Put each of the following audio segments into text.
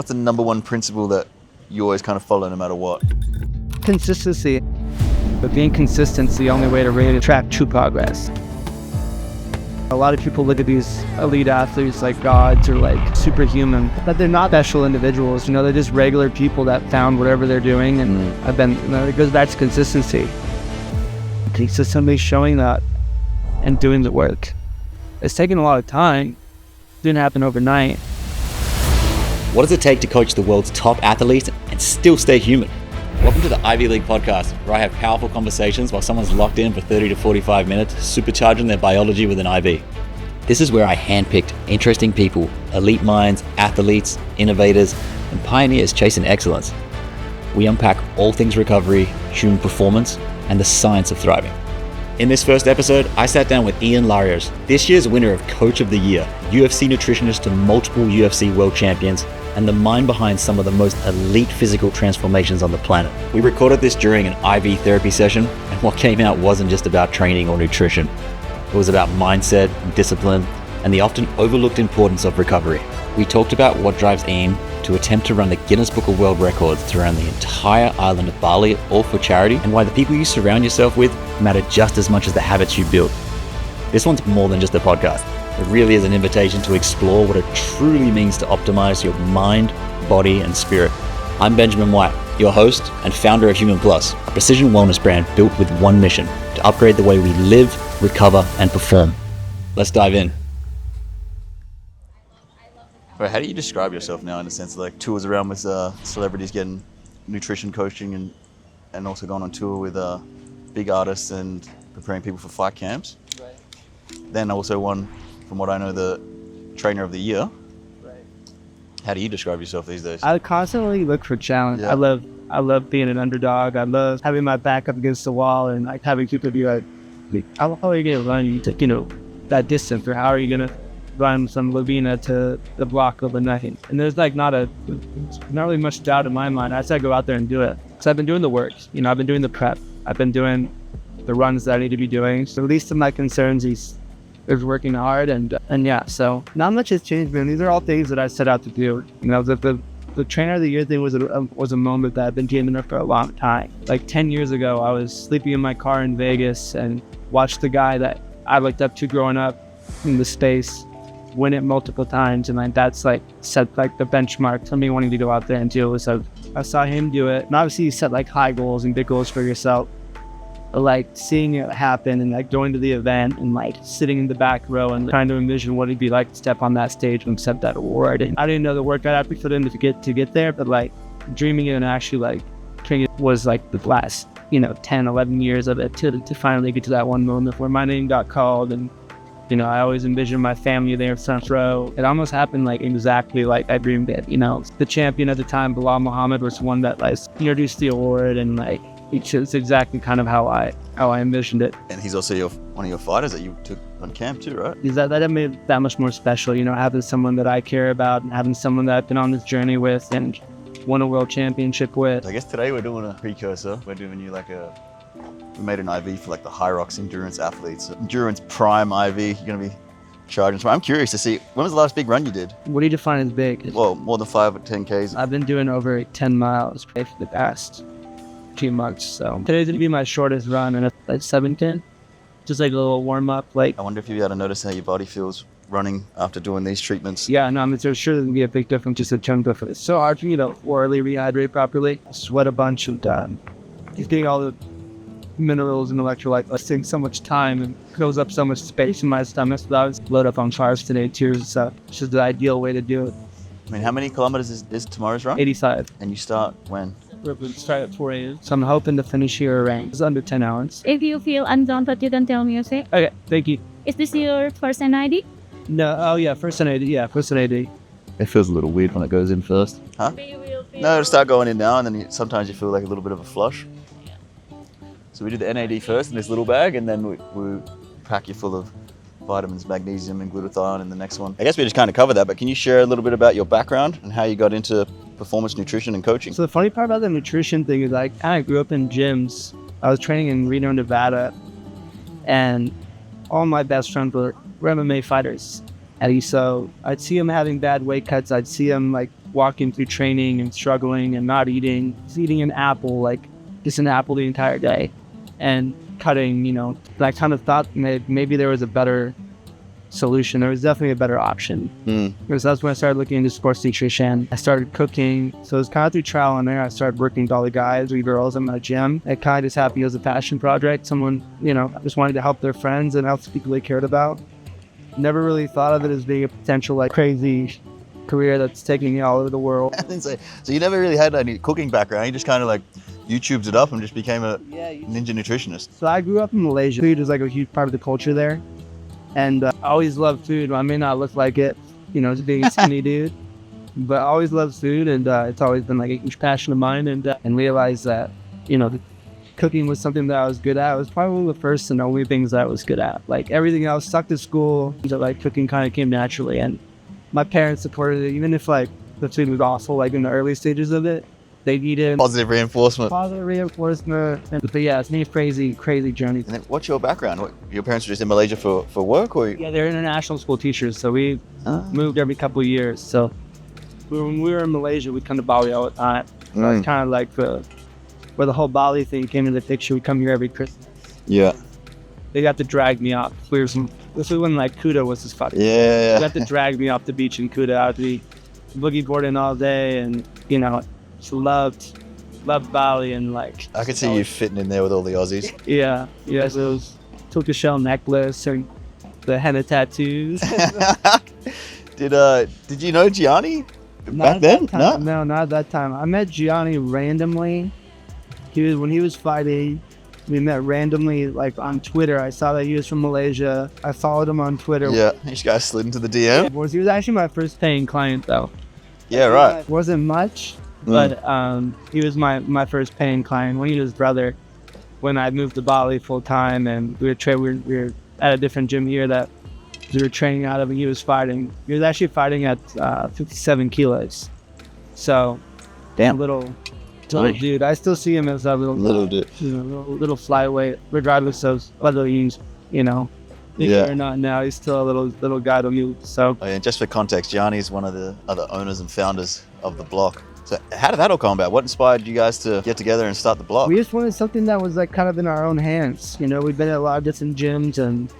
what's the number one principle that you always kind of follow no matter what? Consistency. But being consistent is the only way to really track true progress. A lot of people look at these elite athletes like gods or like superhuman, but they're not special individuals. You know, they're just regular people that found whatever they're doing. And it goes back to consistency. Consistently showing that and doing the work. It's taken a lot of time. It didn't happen overnight. What does it take to coach the world's top athletes and still stay human? Welcome to the Ivy League podcast, where I have powerful conversations while someone's locked in for 30 to 45 minutes, supercharging their biology with an IV. This is where I handpicked interesting people, elite minds, athletes, innovators, and pioneers chasing excellence. We unpack all things recovery, human performance, and the science of thriving. In this first episode, I sat down with Ian Larios, this year's winner of Coach of the Year, UFC nutritionist to multiple UFC world champions, and the mind behind some of the most elite physical transformations on the planet. We recorded this during an IV therapy session, and what came out wasn't just about training or nutrition. It was about mindset, discipline, and the often overlooked importance of recovery. We talked about what drives Ian to attempt to run the Guinness Book of World Records to run the entire island of Bali, all for charity, and why the people you surround yourself with matter just as much as the habits you build. This one's more than just a podcast. It really is an invitation to explore what it truly means to optimize your mind, body, and spirit. I'm Benjamin White, your host and founder of Human Plus, a precision wellness brand built with one mission: to upgrade the way we live, recover, and perform. Let's dive in. Right, how do you describe yourself now in the sense of like tours around with celebrities getting nutrition coaching and also going on tour with big artists and preparing people for fight camps? Right. Then also won, from what I know, the trainer of the year. Right. How do you describe yourself these days? I constantly look for challenge. Yeah. I love being an underdog. I love having my back up against the wall and like having people be like, how are you gonna run that distance, or how are you gonna run from Lavina to the block of the night? And there's like not really much doubt in my mind. I said go out there and do it. So I've been doing the work. I've been doing the prep. I've been doing the runs that I need to be doing. So the least of my concerns is working hard and yeah. So not much has changed, man. These are all things that I set out to do. The trainer of the year thing was a moment that I've been dreaming of for a long time. Like 10 years ago, I was sleeping in my car in Vegas and watched the guy that I looked up to growing up in the space win it multiple times, and like that's like set like the benchmark for me wanting to go out there and do it. So I saw him do it, and obviously you set like high goals and big goals for yourself. But like seeing it happen and like going to the event and like sitting in the back row and trying to envision what it'd be like to step on that stage and accept that award. And I didn't know the work I'd have to put in to get there, but like dreaming it and actually like training was like the last 10, 11 years of it to finally get to that one moment where my name got called. And I always envisioned my family there front row. It almost happened like exactly like I dreamed it. The champion at the time, Bilal Muhammad, was the one that like introduced the award, and like it's exactly kind of how I envisioned it. And he's also one of your fighters that you took on camp too, right? Is that made it that much more special? Having someone that I care about and having someone that I've been on this journey with and won a world championship with. I guess today we're doing a precursor. We're doing you we made an IV for like the Hyrox endurance athletes. Endurance Prime IV, you're going to be charging. So I'm curious to see, when was the last big run you did? What do you define as big? Well, more than 5 or 10 Ks. I've been doing over 10 miles for the past 2 months. So today's going to be my shortest run, and it's like 7K. Just like a little warm up. Like, I wonder if you'll be able to notice how your body feels running after doing these treatments. Yeah, no, there's sure there's going to be a big difference, just a chunk of it. It's so hard for me to orally rehydrate properly. I sweat a bunch and just getting all the minerals and electrolytes. It's taking so much time and fills up so much space in my stomach. So I was loaded up on carbs today too. So it's just the ideal way to do it. I mean, how many kilometers is tomorrow's run? 85. And you start when? We'll start at 4 a.m. So I'm hoping to finish here around. It's under 10 hours. If you feel undaunted, you can tell me, okay? Okay, thank you. Is this your first NID? No, oh yeah, first NAD. Yeah, first NAD. It feels a little weird when it goes in first. Huh? No, it'll start going in now, and then sometimes you feel like a little bit of a flush. So we do the NAD first in this little bag, and then we pack you full of vitamins, magnesium, and glutathione in the next one. I guess we just kind of covered that, but can you share a little bit about your background and how you got into performance nutrition and coaching? So the funny part about the nutrition thing is I kind of grew up in gyms. I was training in Reno, Nevada, and all my best friends were MMA fighters. And so I'd see them having bad weight cuts. I'd see them like walking through training and struggling and not eating, just eating an apple, like just an apple the entire day and cutting, I kind of thought maybe there was a better solution. There was definitely a better option. Because that's when I started looking into sports nutrition. I started cooking. So it was kind of through trial and error. I started working with all the guys, we girls at my gym. It kind of just happened as a passion project. Someone, just wanted to help their friends and help people they cared about. Never really thought of it as being a potential like crazy career that's taking me all over the world. So you never really had any cooking background. You just kind of like YouTubed it up and just became a ninja nutritionist. So I grew up in Malaysia. Food is like a huge part of the culture there. And I always loved food. I may not look like it, as being a skinny dude, but I always loved food, and it's always been like a huge passion of mine. And realized that, cooking was something that I was good at. It was probably the first and only things that I was good at. Like everything else sucked at school, that like cooking kind of came naturally. And my parents supported it, even if like the food was awful, like in the early stages of it. They needed positive reinforcement. But yeah, it's been a crazy journey. And then what's your background? Your parents were just in Malaysia for work, or? Yeah, they're international school teachers, so we moved every couple of years. So when we were in Malaysia, we'd come to Bali all the time. So it's kind of like where the whole Bali thing came into the picture. We come here every Christmas. Yeah. They got to drag me off. This was when like Kuta was this fucking. Yeah. They got to drag me off the beach in Kuta. I'd be boogie boarding all day, and just loved Bali, and like I could see you fitting in there with all the Aussies. Yeah. So it was tortoise shell necklace and the henna tattoos. Did you know Gianni back then? No, not at that time. I met Gianni randomly. When he was fighting, we met randomly like on Twitter. I saw that he was from Malaysia. I followed him on Twitter. Yeah, you guys slid into the DM. He was actually my first paying client though. Yeah, right. It wasn't much. But he was my first paying client. When he was brother, when I moved to Bali full time, and we were at a different gym here that we were training out of, and he was fighting. He was actually fighting at 57 kilos. So, damn, little dude. I still see him as a little dude, little flyweight, regardless of whether he's bigger or not. Now he's still a little guy to me. So, and just for context, Gianni's one of the other owners and founders of the block. So how did that all come about? What inspired you guys to get together and start the block? We just wanted something that was like kind of in our own hands. We've been at a lot of different gyms and,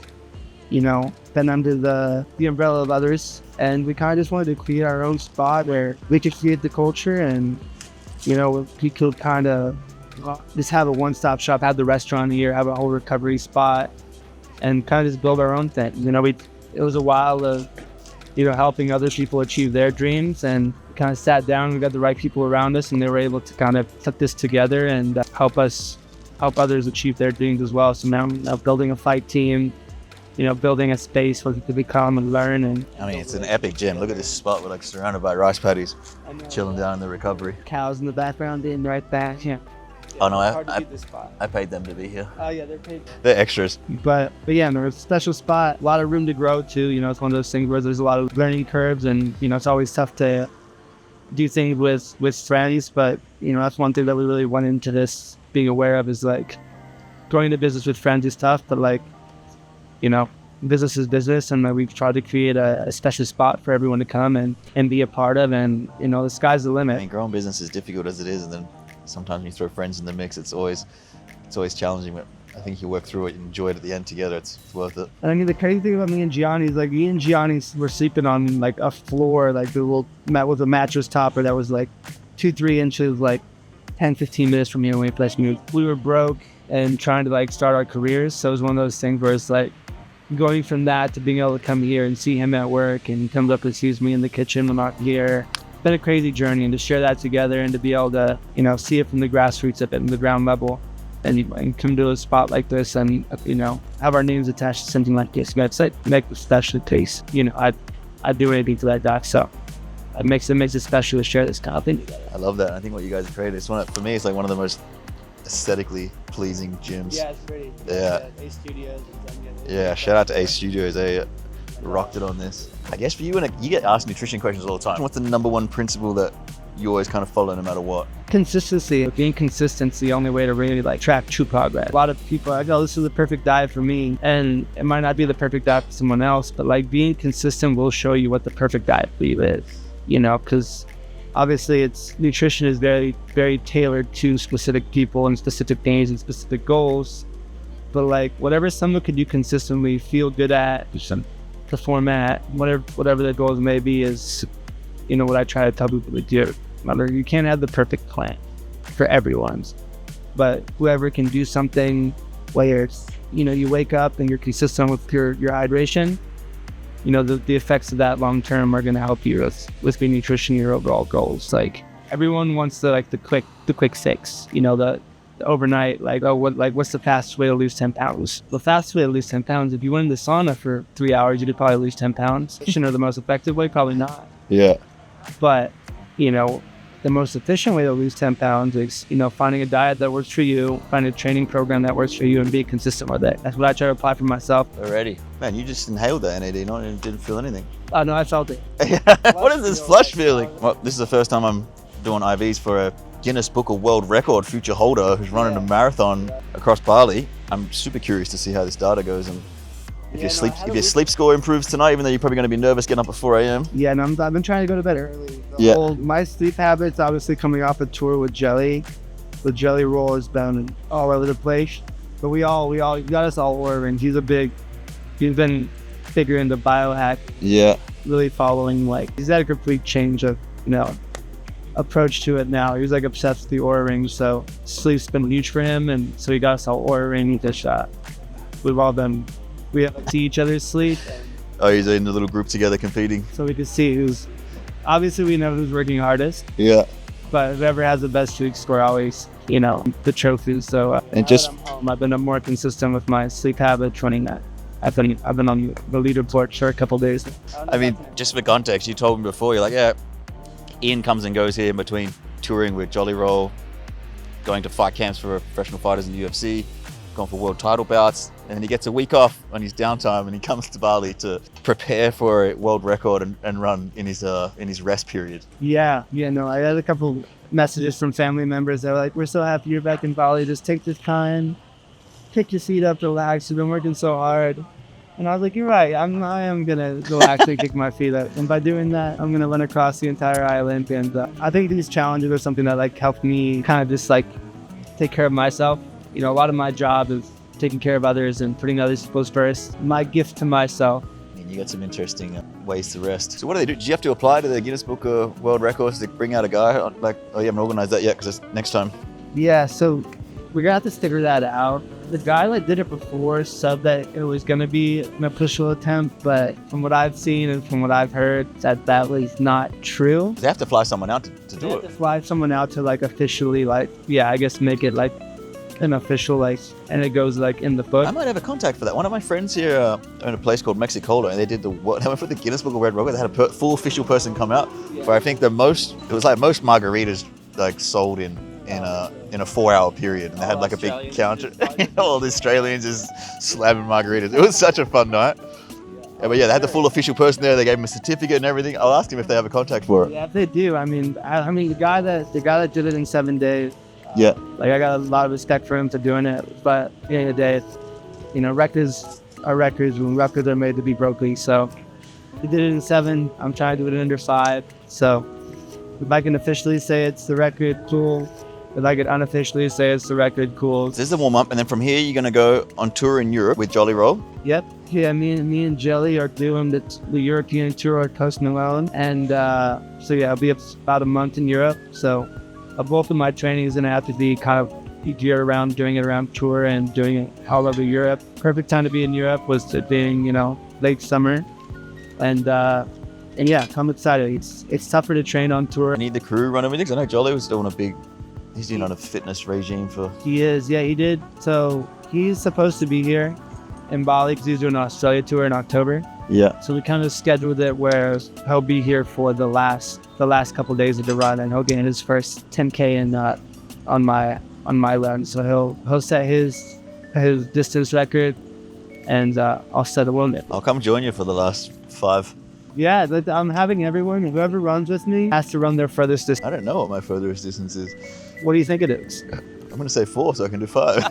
been under the umbrella of others. And we kind of just wanted to create our own spot where we could create the culture and, we could kind of just have a one-stop shop, have the restaurant here, have a whole recovery spot, and kind of just build our own thing. It was a while of, helping other people achieve their dreams, and kind of sat down. We got the right people around us, and they were able to kind of put this together and help others achieve their dreams as well. So now building a fight team, building a space where people can come and learn. And I mean, it's an epic gym. Look at this spot. We're like surrounded by rice paddies, chilling down in the recovery. Cows in the background, in right back. Yeah. Oh no, I paid them to be here. Oh yeah, they're paid. They're extras. But yeah, there's a special spot, a lot of room to grow too. It's one of those things where there's a lot of learning curves, and it's always tough to do things with friends. But that's one thing that we really went into this being aware of, is like growing the business with friends is tough, but like business is business, and we've tried to create a special spot for everyone to come and be a part of, and the sky's the limit. I mean, growing business is difficult as it is, and then sometimes when you throw friends in the mix, it's always challenging, but I think you work through it and enjoy it at the end together. It's worth it. I mean, the crazy thing about me and Gianni is like, me and Gianni were sleeping on like a floor, like the little mat with a mattress topper that was like 2-3 inches, like 10-15 minutes from here when we first moved. We were broke and trying to like start our careers, so it was one of those things where it's like going from that to being able to come here and see him at work, and he comes up and sees me in the kitchen when I'm not here. It's been a crazy journey, and to share that together and to be able to see it from the grassroots up at the ground level, and come to a spot like this, and have our names attached to something like this. It's like make a special case. I'd do anything to that doc. So it makes it special to share this kind of thing. I love that. I think what you guys have created, for me, it's like one of the most aesthetically pleasing gyms. Yeah, it's pretty. Yeah. Ace Studios. Yeah, shout out to Ace Studios. They rocked it on this. I guess for you, you get asked nutrition questions all the time. What's the number one principle that you always kind of follow no matter what? Consistency. Being consistent is the only way to really like track true progress. A lot of people are like, oh, this is the perfect diet for me, and it might not be the perfect diet for someone else, but like being consistent will show you what the perfect diet for you is. Because Obviously, nutrition is very, very tailored to specific people and specific things and specific goals. But like whatever someone could do consistently, feel good at, perform at, whatever their goals may be, is what I try to tell people to do. You can't have the perfect plan for everyone, but whoever can do something where it's, you wake up and you're consistent with your hydration, the effects of that long term are going to help you with your nutrition, your overall goals. Like everyone wants the quick fix, the overnight, what's the fastest way to lose 10 pounds? The fastest way to lose 10 pounds, if you went in the sauna for 3 hours, you could probably lose 10 pounds. The most effective way, probably not. Yeah. But, the most efficient way to lose 10 pounds is, finding a diet that works for you, finding a training program that works for you, and being consistent with it. That's what I try to apply for myself. Already. Man, you just inhaled the NAD, and didn't feel anything. Oh, no, I felt it. What is this flush feeling? Well, this is the first time I'm doing IVs for a Guinness Book of World Record future holder who's running a marathon across Bali. I'm super curious to see how this data goes, and if your sleep score improves tonight, even though you're probably going to be nervous getting up at 4 a.m. Yeah, and I've been trying to go to bed early. My sleep habits, obviously coming off a tour with Jelly. The Jelly roll has been all over the place. But we got us all ordering. He's been figuring the biohack. Yeah. Really following, he's had a complete change of, approach to it now. He was obsessed with the Oura ring, so sleep's been huge for him, and so he got us all Oura ring to shot. We have to see each other's sleep. Oh, he's in the little group together competing. So we can see obviously we know who's working hardest. Yeah. But whoever has the best sleep score always, the trophies. So I've been more consistent with my sleep habit, running that. I've been on the leaderboard for a couple of days. I mean, just for context, you told me before, you're like, yeah, Ian comes and goes here in between touring with Jolly Roll, going to fight camps for professional fighters in the UFC, going for world title bouts, and then he gets a week off on his downtime and he comes to Bali to prepare for a world record and run in his rest period. Yeah, I had a couple messages from family members that were like, we're so happy you're back in Bali, just take this time, pick your seat up, relax, you've been working so hard. And I was like, you're right, I am gonna go actually kick my feet up, and by doing that I'm gonna run across the entire island. And I think these challenges are something that helped me kind of just take care of myself. A lot of my job is taking care of others and putting other people first. My gift to myself. And you got some interesting ways to rest. So what do they do? Did you have to apply to the Guinness Book of World Records to bring out a guy? Oh, you haven't organized that yet because it's next time. Yeah, so we're gonna have to figure that out. The guy that did it before said that it was gonna be an official attempt, but from what I've seen and from what I've heard, that was not true. They have to fly someone out to do They have it. to fly someone out to officially I guess make it an official and it goes in the book. I might have a contact for that. One of my friends here own a place called Mexicola, and they did they went for the Guinness Book of World Records. They had a full official person come out for I think it was most margaritas sold in a 4-hour period, and they had a big counter. All the Australians just slamming margaritas. It was such a fun night. Yeah, but yeah, they had the full official person there. They gave him a certificate and everything. I'll ask him if they have a contact for it. Yeah, they do. I mean, the guy that did it in 7 days. Yeah. I got a lot of respect for him for doing it, but at the end of the day, records are records, and records are made to be broken. So he did it in 7. I'm trying to do it in under 5. So if I can officially say it's the record, cool. If I could unofficially say it's the record, cool. So this is the warm up, and then from here you're gonna go on tour in Europe with Jolly Roll. Yep. Yeah, me and Jelly are doing the European tour at Coast Malone, and I'll be about a month in Europe. So both of my training is gonna have to be kind of geared around doing it around tour and doing it all over Europe. Perfect time to be in Europe was being late summer, and yeah, I'm excited. It's tougher to train on tour. I need the crew running with you, 'cause I know Jolly was doing he's doing on a fitness regime for. He is, yeah, he did. So he's supposed to be here in Bali because he's doing an Australia tour in October. Yeah. So we kind of scheduled it where he'll be here for the last couple days of the run, and he'll get his first 10K on my run. So he'll set his distance record, and I'll set a world. I'll come join you for the last 5. Yeah, I'm having everyone, whoever runs with me, has to run their furthest distance. I don't know what my furthest distance is. What do you think it is? I'm gonna say 4, so I can do 5.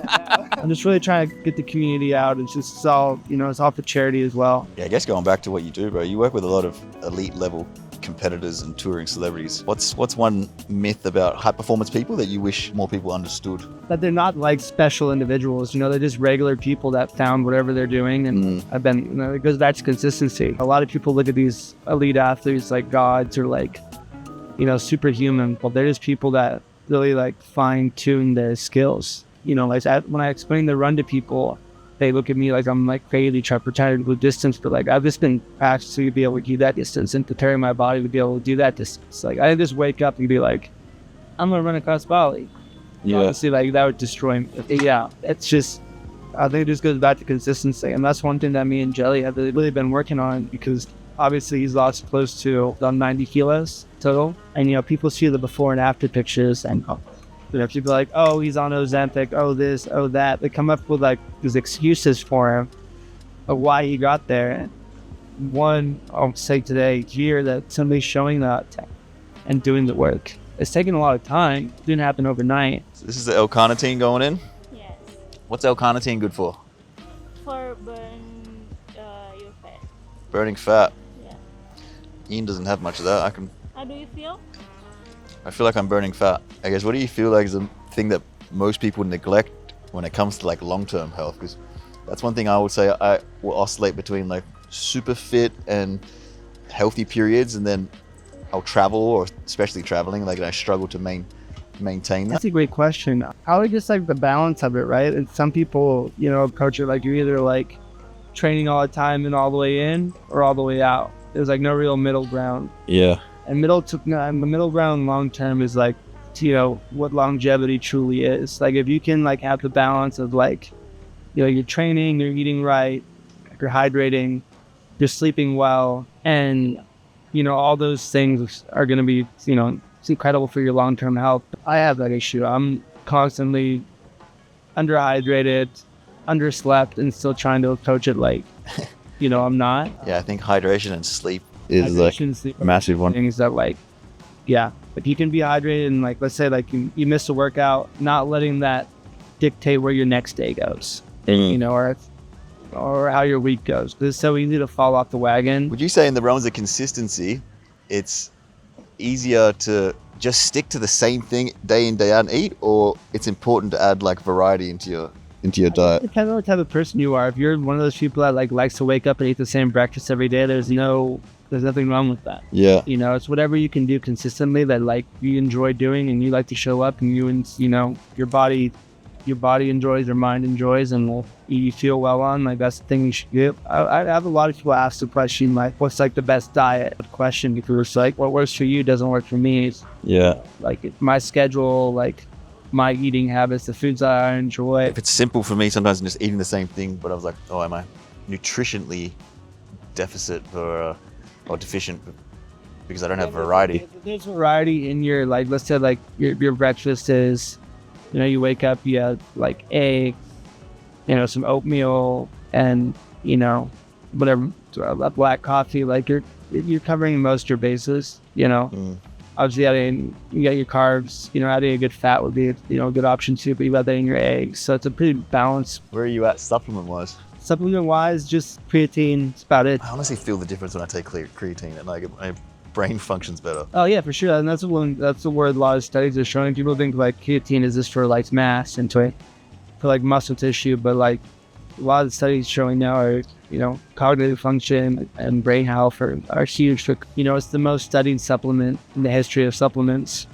I'm just really trying to get the community out. It's all for charity as well. Yeah, I guess going back to what you do, bro, you work with a lot of elite level of competitors and touring celebrities. What's one myth about high performance people that you wish more people understood? That they're not like special individuals, they're just regular people that found whatever they're doing. And it goes back to consistency. A lot of people look at these elite athletes like gods or like, superhuman. Well, they're just people that really like fine tune their skills. Like when I explain the run to people, they look at me like I'm like crazy trying to go distance, but like I've just been practiced to be able to do that distance and preparing my body to be able to do that distance. Like I didn't just wake up and be like, I'm gonna run across Bali. Honestly, like that would destroy me. Yeah, it's just, I think it just goes back to consistency, and that's one thing that me and Jelly have really been working on, because obviously he's lost close to 90 kilos total, and people see the before and after pictures, and people are like, oh, he's on Ozempic, oh this, oh that. They come up with like these excuses for him of why he got there. One, I'll say today here that somebody's showing that and doing the work. It's taking a lot of time. It didn't happen overnight. So this is the L-carnitine going in? Yes. What's L-carnitine good for? For burn your fat. Burning fat. Yeah. Ian doesn't have much of that. How do you feel? I feel like I'm burning fat. I guess, what do you feel like is a thing that most people neglect when it comes to like long-term health? Because that's one thing I would say I will oscillate between like super fit and healthy periods, and then I'll travel, or especially traveling, like I struggle to maintain that. That's a great question. Probably just like the balance of it, right? And some people, approach it like you're either like training all the time and all the way in or all the way out. There's like no real middle ground. Yeah. And the middle ground long term is like, what longevity truly is. Like if you can like have the balance of like, you're training, you're eating right, you're hydrating, you're sleeping well, and all those things are going to be, it's incredible for your long term health. I have that issue. I'm constantly underhydrated, underslept, and still trying to approach it like, I'm not. Yeah, I think hydration and sleep is like a massive one. Things that like, yeah, if you can be hydrated and like, let's say like you miss a workout, not letting that dictate where your next day goes, or how your week goes. It's so easy to fall off the wagon. Would you say in the realms of consistency, it's easier to just stick to the same thing day in, day out and eat, or it's important to add like variety into your diet? It depends on what type of person you are. If you're one of those people that like likes to wake up and eat the same breakfast every day, there's nothing wrong with that. Yeah. It's whatever you can do consistently that like you enjoy doing and you like to show up, and your body enjoys, your mind enjoys, and you feel well on. Like that's the thing you should do. I have a lot of people ask the question like, what's like the best diet? The question, because it's like what works for you doesn't work for me. Yeah. Like my schedule, like my eating habits, the foods that I enjoy. If it's simple for me, sometimes I'm just eating the same thing, but I was like, oh, am I nutritionally deficit or deficient because I don't have variety? There's variety in your, like, let's say like your breakfast is, you wake up, you have like egg, some oatmeal, and whatever, black coffee. Like you're covering most of your bases. Obviously, you got your carbs. Adding a good fat would be a good option too. But you got that in your eggs, so it's a pretty balanced. Where are you at supplement wise? Supplement wise, just creatine. That's about it. I honestly feel the difference when I take creatine, and like my brain functions better. Oh yeah, for sure. And that's the word a lot of studies are showing. People think like creatine is just for like mass and for like muscle tissue, but like a lot of the studies showing now are cognitive function and brain health are huge for, it's the most studied supplement in the history of supplements.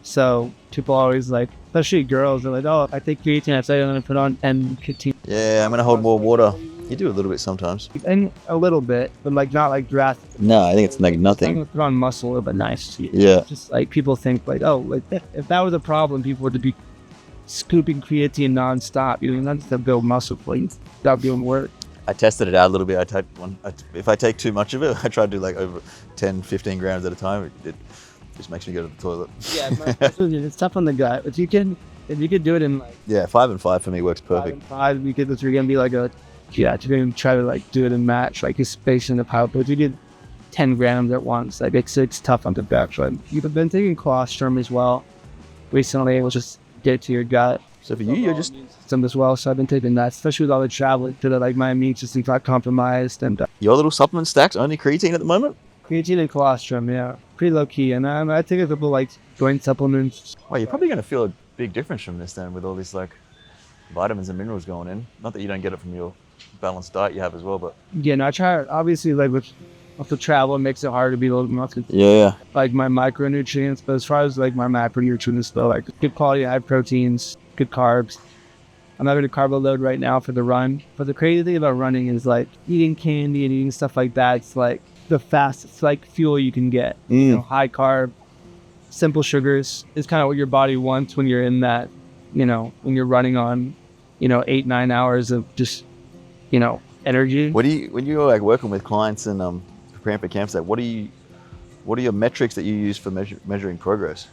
So people always like, especially girls, they're like, oh, if I take creatine, I say I'm going to put on creatine. Yeah, I'm going to hold more water. You do a little bit sometimes. And a little bit, but like not like drastic. No, I think it's like I'm nothing. going to put on muscle a little bit nice. Yeah. Just like people think like, oh, like if that was a problem, people would be scooping creatine nonstop. Not just to build muscle, please. Without doing work. I tested it out a little bit. If I take too much of it, I try to do like over 10, 15 grams at a time. It just makes me go to the toilet. Yeah, it's tough on the gut. But if you could do it in like 5 and 5 for me works perfect. 5 and 5, you're gonna be like you're gonna try to like do it in match, like you're spacing the power. But if you did 10 grams at once, like it's tough on the gut. So you've been taking colostrum as well recently. It will just get to your gut. So for you, you're just some as well. So I've been taking that, especially with all the traveling, to like my immune system got compromised. And your little supplement stacks only creatine at the moment. Creatine and colostrum, yeah. Pretty low key. And I take a couple like joint supplements. Well, you're probably going to feel a big difference from this then with all these like vitamins and minerals going in. Not that you don't get it from your balanced diet you have as well, but Yeah, no, I try, obviously, like with the travel, it makes it hard to be a little more yeah. like my micronutrients. But as far as like my macronutrients, though, like good quality, high proteins, good carbs. I'm having a carbo load right now for the run. But the crazy thing about running is like eating candy and eating stuff like that. It's like the fastest like fuel you can get. You know, high carb, simple sugars is kind of what your body wants when you're in that, you know, when you're running on, you know, 8-9 hours of just, you know, energy. When you're like working with clients and preparing for camps, like what are your metrics that you use for measuring progress,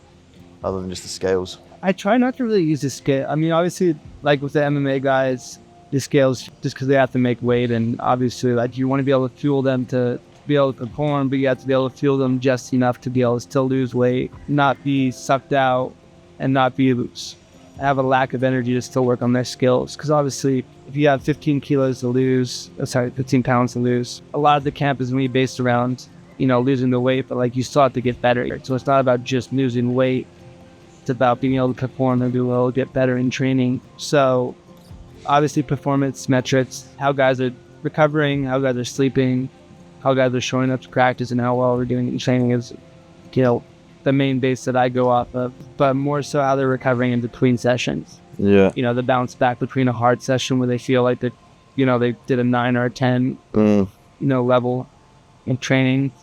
other than just the scales? I try not to really use the scale. I mean, obviously, like with the MMA guys, the scales just because they have to make weight, and obviously, like you want to be able to fuel them to be able to perform, but you have to be able to fuel them just enough to be able to still lose weight, not be sucked out, and not be loose. Have a lack of energy to still work on their skills. Because obviously, if you have 15 kilos to lose, 15 pounds to lose, a lot of the camp is going to be based around, you know, losing the weight, but like you still have to get better. So it's not about just losing weight. It's about being able to perform and be able to get better in training. So obviously performance metrics, how guys are recovering, how guys are sleeping, how guys are showing up to practice, and how well we're doing in training is, you know, the main base that I go off of. But more so how they're recovering in between sessions. Yeah. You know, the bounce back between a hard session where they feel like that, you know, they did a 9 or a 10, you know, level in training,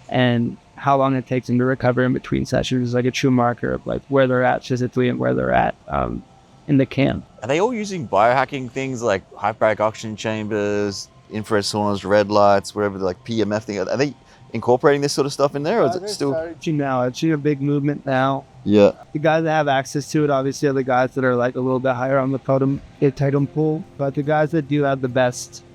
and how long it takes them to recover in between sessions is like a true marker of like where they're at physically and where they're at in the camp. Are they all using biohacking things like hyperbaric oxygen chambers, infrared saunas, red lights, whatever, like PMF thing? Are they incorporating this sort of stuff in there, or is it still? Now it's a big movement now. Yeah. The guys that have access to it obviously are the guys that are like a little bit higher on the totem pole, but the guys that do have the best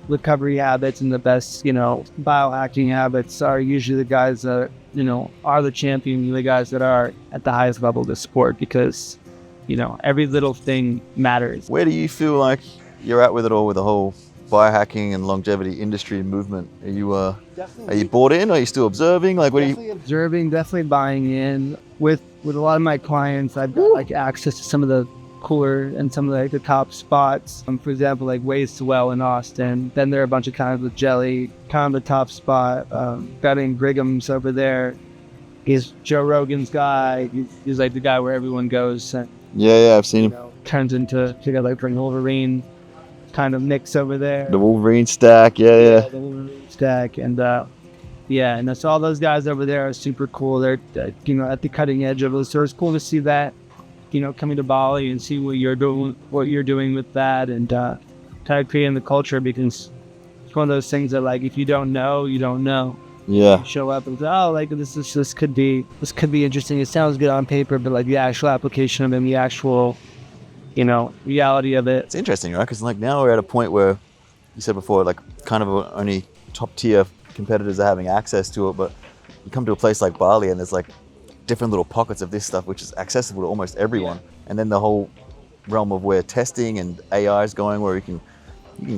recovery habits and the best, you know, biohacking habits are usually the guys that, you know, are the champion, the guys that are at the highest level of the sport, because, you know, every little thing matters. Where do you feel like you're at with it all, with the whole biohacking and longevity industry movement? Are you bought in? Are you still observing? Like, what are you observing? Definitely buying in. With a lot of my clients, I've got like access to some of the cooler and some of like the top spots. For example, like Ways to Well in Austin. Then there are a bunch of kinds of jelly, kind of the top spot. Got in Brigham's over there. He's Joe Rogan's guy. He's like the guy where everyone goes. And, Yeah, I've seen him. you know, turns into like Wolverine kind of mix over there. The Wolverine stack, yeah. The Wolverine stack, and yeah, and so all those guys over there are super cool. They're you know, at the cutting edge of it. So it's cool to see that, you know, coming to Bali and see what you're doing with that, and kind of creating the culture, because it's one of those things that like if you don't know, you don't know. Yeah. You show up and say, oh, like this could be interesting. It sounds good on paper, but like the actual application of it, and the actual, you know, reality of it. It's interesting, right? Because like now we're at a point where you said before, like kind of only top tier competitors are having access to it, but you come to a place like Bali and there's like different little pockets of this stuff which is accessible to almost everyone. And then the whole realm of where testing and AI is going, where you can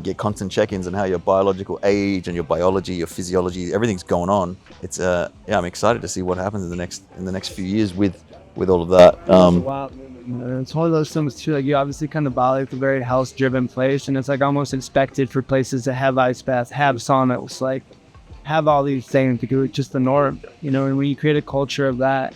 get constant check-ins on how your biological age and your biology, your physiology, everything's going on. It's I'm excited to see what happens in the next few years with all of that. It's one of those things too, like you obviously come to Bali, it's a very health-driven place, and it's like almost expected for places to have ice baths, have saunas, like have all these things, because it's just the norm, you know. And when you create a culture of that,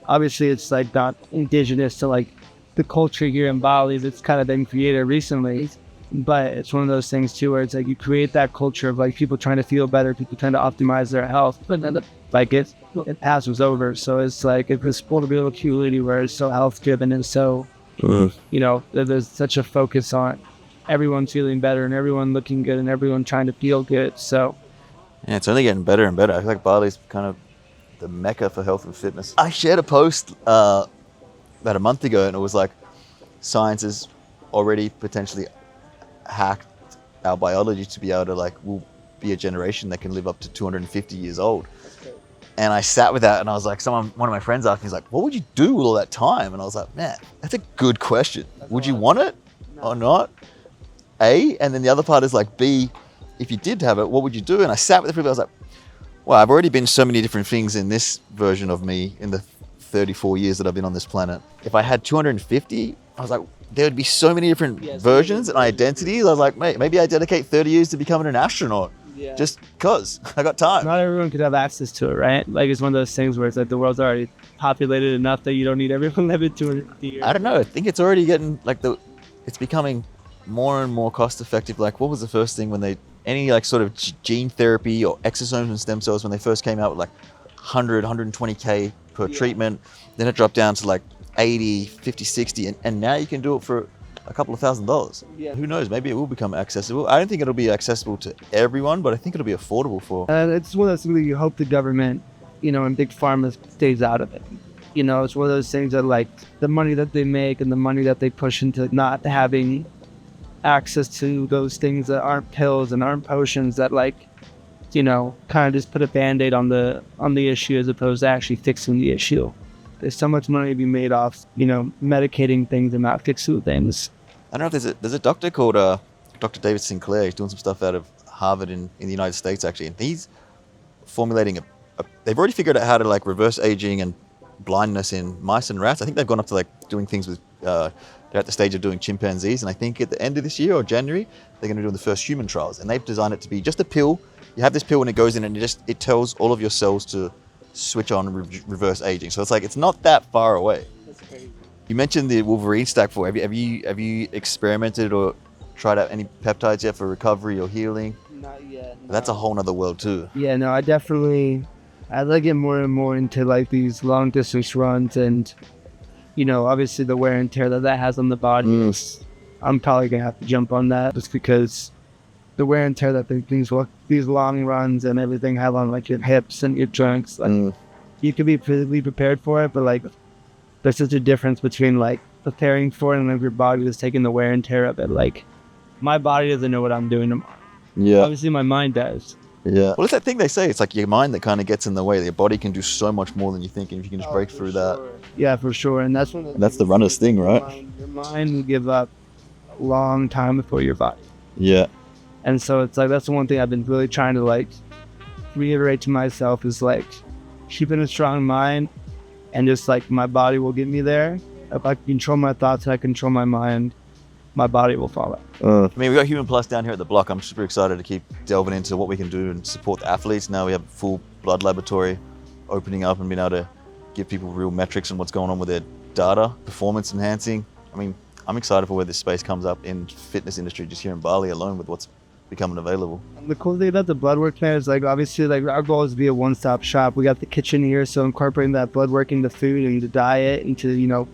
obviously it's like not indigenous to like the culture here in Bali that's kind of been created recently, but it's one of those things too where it's like you create that culture of like people trying to feel better, people trying to optimize their health, but then like it passes over. So it's like it's supposed to be a little community where it's so health driven, and so you know, there's such a focus on everyone feeling better and everyone looking good and everyone trying to feel good. So yeah, it's only getting better and better. I feel like Bali's kind of the mecca for health and fitness. I shared a post about a month ago, and it was like, science has already potentially hacked our biology to be able to like, we'll be a generation that can live up to 250 years old. And I sat with that, and I was like, one of my friends asked me, he's like, what would you do with all that time? And I was like, man, that's a good question. Would you want it or not? A, and then the other part is like, B, if you did have it, what would you do? And I sat with everybody, I was like, Well, I've already been so many different things in this version of me in the 34 years that I've been on this planet. If I had 250, I was like, there would be so many different versions and identities. I was like, mate, maybe I dedicate 30 years to becoming an astronaut. Yeah. Just because I got time. Not everyone could have access to it, right? Like, it's one of those things where it's like the world's already populated enough that you don't need everyone living 250 years. I don't know. I think it's already getting like it's becoming more and more cost effective. Like, what was the first thing when any like sort of gene therapy or exosomes and stem cells, when they first came out with like 100, 120K per treatment, then it dropped down to like 80, 50, 60, and now you can do it for a couple of $1,000s. Yeah. Who knows? Maybe it will become accessible. I don't think it'll be accessible to everyone, but I think it'll be affordable for. And it's one of those things that you hope the government, and big pharma stays out of it. It's one of those things that like the money that they make and the money that they push into not having access to those things that aren't pills and aren't potions that like, kind of just put a Band-Aid on the issue as opposed to actually fixing the issue. There's so much money to be made off, medicating things and not fixing things. I don't know if there's a doctor called Dr. David Sinclair. He's doing some stuff out of Harvard in the United States, actually. And he's formulating they've already figured out how to like reverse aging and blindness in mice and rats. I think they've gone up to like doing things with, they're at the stage of doing chimpanzees. And I think at the end of this year or January, they're going to do the first human trials. And they've designed it to be just a pill. You have this pill and it goes in and it tells all of your cells to switch on reverse aging. So it's like, it's not that far away. That's crazy. You mentioned the Wolverine stack before. Have you experimented or tried out any peptides yet for recovery or healing? Not yet. No. That's a whole nother world too. Yeah, no, I'd like get more and more into like these long distance runs and, obviously the wear and tear that has on the body. I'm probably going to have to jump on that just because the wear and tear that these long runs and everything have on like your hips and your joints, like you can be physically prepared for it, but like there's such a difference between like preparing for it and like your body is taking the wear and tear of it. Like my body doesn't know what I'm doing tomorrow. Yeah. Obviously my mind does. Yeah. Well, it's that thing they say. It's like your mind that kind of gets in the way. Your body can do so much more than you think, and if you can just break through that. Yeah, for sure. And that's that's the runner's thing, right? Your mind will give up a long time before your body. Yeah. And so it's like, that's the one thing I've been really trying to like reiterate to myself is like keeping a strong mind and just like my body will get me there. If I control my thoughts and I control my mind, my body will follow. I mean, we got Human Plus down here at the block. I'm super excited to keep delving into what we can do and support the athletes. Now we have a full blood laboratory opening up and being able to give people real metrics on what's going on with their data, performance enhancing. I mean, I'm excited for where this space comes up in fitness industry just here in Bali alone with what's becoming available. The cool thing about the blood work, man, is like obviously like our goal is to be a one-stop shop. We got the kitchen here, so incorporating that blood work into food and the diet into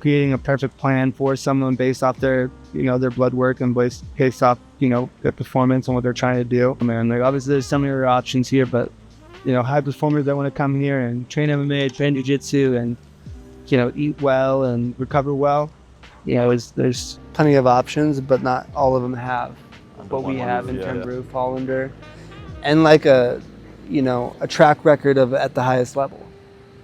creating a perfect plan for someone based off their their blood work and based off their performance and what they're trying to do. I mean, like obviously there's so many other options here, but high performers that want to come here and train MMA, train jiu-jitsu, and eat well and recover well. There's plenty of options, but not all of them have what we have in terms of roof, Hollander, and like a track record of at the highest level.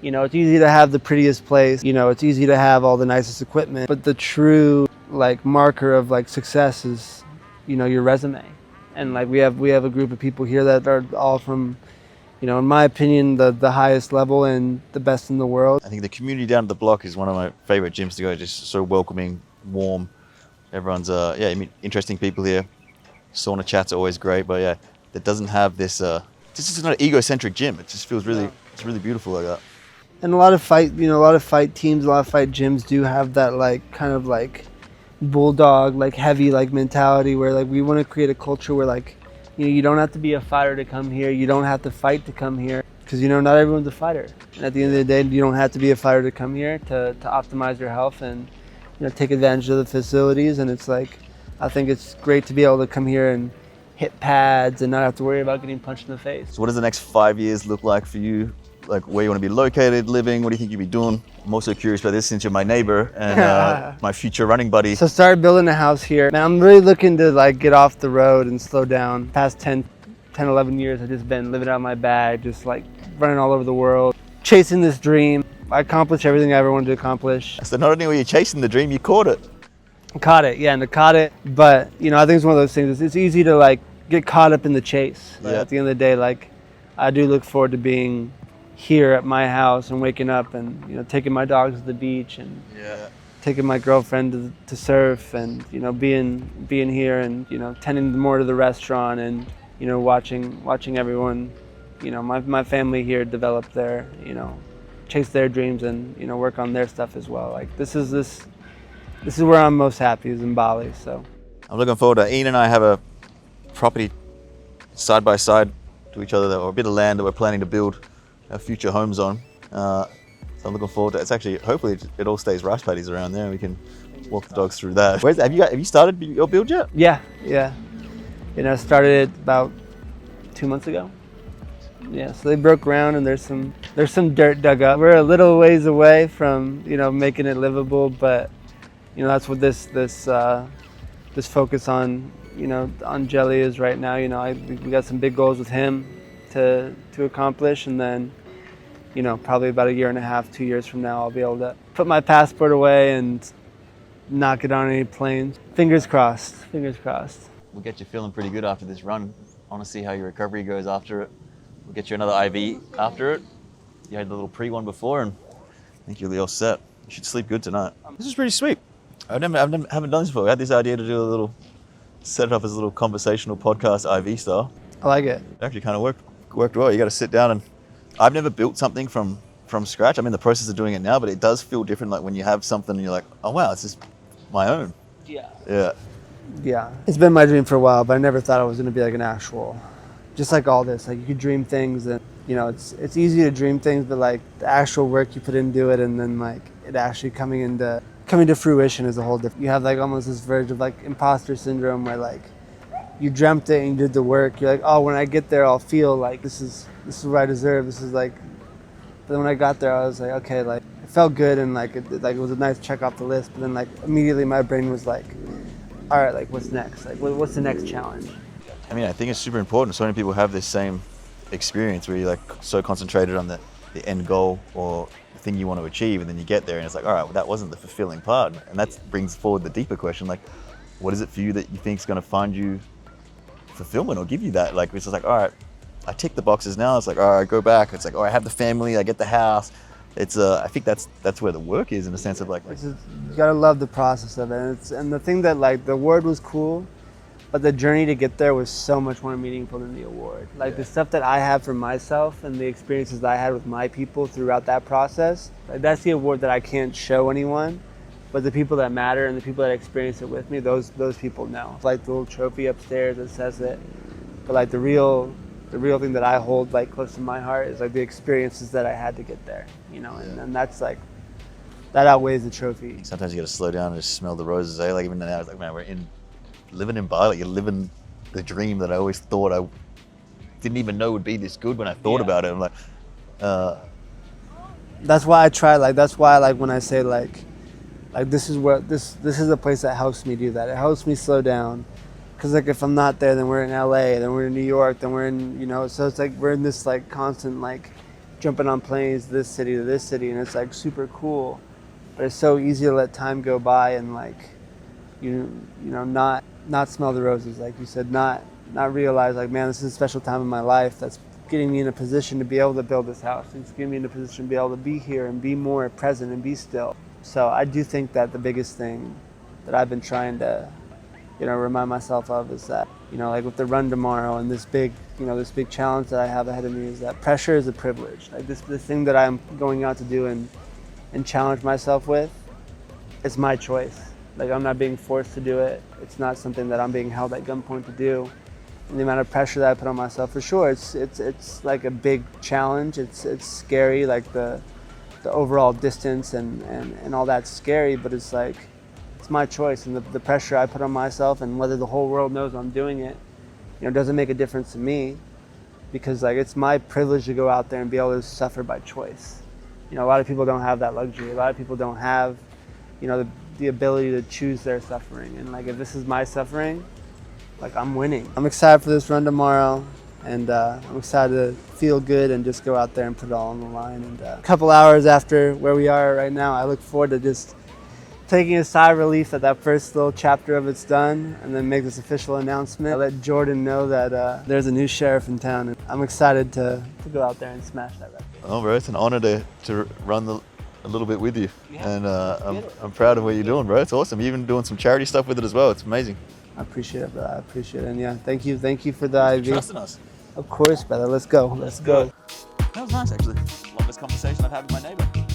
It's easy to have the prettiest place, it's easy to have all the nicest equipment, but the true like marker of like success is your resume. And like we have a group of people here that are all from in my opinion the highest level and the best in the world. I think the community down at the block is one of my favorite gyms to go. Just so welcoming, warm. Everyone's interesting people here. Sauna chat's always great, but yeah, that doesn't have this this is not an egocentric gym. It just feels it's really beautiful like that. And a lot of fight teams, a lot of fight gyms do have that like kind of like bulldog, like heavy like mentality where like we want to create a culture where like you don't have to be a fighter to come here, you don't have to fight to come here, because not everyone's a fighter. And at the end of the day, you don't have to be a fighter to come here to optimize your health and take advantage of the facilities. And it's like I think it's great to be able to come here and hit pads and not have to worry about getting punched in the face. So what does the next 5 years look like for you? Like where you want to be located, living? What do you think you'll be doing? I'm also curious about this since you're my neighbor and my future running buddy. So start building a house here. Man, I'm really looking to like get off the road and slow down. Past 10, 11 years, I've just been living out my bag, just like running all over the world, chasing this dream. I accomplished everything I ever wanted to accomplish. So not only were you chasing the dream, you caught it. Caught it. But I think it's one of those things. It's easy to like get caught up in the chase. But at the end of the day, like I do look forward to being here at my house and waking up and, you know, taking my dogs to the beach and taking my girlfriend to surf and, you know, being here and, you know, tending more to the restaurant and, you know, watching everyone, you know, my family here develop their, you know, chase their dreams and, you know, work on their stuff as well. Like this is where I'm most happy, is in Bali. So I'm looking forward to Ian and I have a property side by side to each other, or a bit of land that we're planning to build our future homes on. So I'm looking forward to it. It's actually, hopefully it all stays rice paddies around there and we can walk the dogs through that. Have you started your build yet? Yeah. You know, I started it about 2 months ago. Yeah, so they broke ground and there's some dirt dug up. We're a little ways away from, you know, making it livable, but you know, that's what this focus on, you know, on Jelly is right now. You know, we got some big goals with him to accomplish, and then, you know, probably about 1.5 2 years from now, I'll be able to put my passport away and not get on any planes. Fingers crossed. We'll get you feeling pretty good after this run. I want to see how your recovery goes after it. We'll get you another IV after it. You had the little pre one before, and I think you'll be all set. You should sleep good tonight. This is pretty sweet. haven't done this before. I had this idea to set it up as a little conversational podcast IV style. I like it. It actually kind of worked well. You got to sit down, and I've never built something from scratch. I'm in the process of doing it now, but it does feel different. Like when you have something and you're like, oh wow, it's just my own. Yeah. It's been my dream for a while, but I never thought it was going to be like an actual, just like all this. Like you could dream things, and you know, it's easy to dream things, but like the actual work you put into it, and then like it actually coming to fruition is a whole different. You have like almost this verge of like imposter syndrome where like you dreamt it and you did the work. You're like, oh, when I get there, I'll feel like this is what I deserve. This is like. But then when I got there, I was like, okay, like it felt good and like it was a nice check off the list. But then like immediately my brain was like, all right, like what's next? Like what's the next challenge? I mean, I think it's super important. So many people have this same experience where you're like so concentrated on the end goal or the thing you want to achieve, and then you get there and it's like, all right, well, that wasn't the fulfilling part. And that brings forward the deeper question, like, what is it for you that you think is going to find you fulfillment or give you that? Like, it's just like, all right, I tick the boxes now. It's like, all right, go back. It's like, oh, I have the family, I get the house. It's I think that's where the work is, in the sense of like you gotta love the process of it. And the thing that like the award was cool, but the journey to get there was so much more meaningful than the award. Like the stuff that I have for myself and the experiences that I had with my people throughout that process, like, that's the award that I can't show anyone. But the people that matter and the people that experience it with me, those people know. It's like the little trophy upstairs that says it. But like the real thing that I hold like close to my heart is like the experiences that I had to get there, you know, and that's like, that outweighs the trophy. Sometimes you got to slow down and just smell the roses, eh? Like even now, it's like, man, living in Bali, you're living the dream that I always thought I didn't even know would be this good when I thought about it. I'm like, that's why I try, like, that's why like when I say like this is a place that helps me do that. It helps me slow down. Because like if I'm not there, then we're in LA, then we're in New York, then we're in, you know, so it's like we're in this like constant like jumping on planes this city to this city, and it's like super cool. But it's so easy to let time go by and like you know not smell the roses, like you said, not realize like, man, this is a special time in my life that's getting me in a position to be able to build this house. It's getting me in a position to be able to be here and be more present and be still. So I do think that the biggest thing that I've been trying to, you know, remind myself of is that, you know, like with the run tomorrow and this big challenge that I have ahead of me, is that pressure is a privilege. Like this thing that I'm going out to do and challenge myself with, it's my choice. Like I'm not being forced to do it. It's not something that I'm being held at gunpoint to do. And the amount of pressure that I put on myself, for sure, it's like a big challenge. It's scary, like the overall distance and all that's scary, but it's like, it's my choice, and the pressure I put on myself and whether the whole world knows I'm doing it, you know, doesn't make a difference to me, because like it's my privilege to go out there and be able to suffer by choice. You know, a lot of people don't have that luxury. A lot of people don't have, you know, the ability to choose their suffering. And like if this is my suffering, like I'm winning. I'm excited for this run tomorrow, and I'm excited to feel good and just go out there and put it all on the line. And a couple hours after where we are right now, I look forward to just taking a sigh of relief that that first little chapter of it's done, and then make this official announcement. I let Jordan know that there's a new sheriff in town, and I'm excited to go out there and smash that record. Oh, bro, it's an honor to run a little bit with you, and I'm proud of what you're doing, bro. It's awesome. You're even doing some charity stuff with it as well. It's amazing. I appreciate it, brother. I appreciate it. And yeah, thank you for the IV. Trusting us. Of course, brother. Let's go. That was nice, actually. Longest conversation I've had with my neighbor.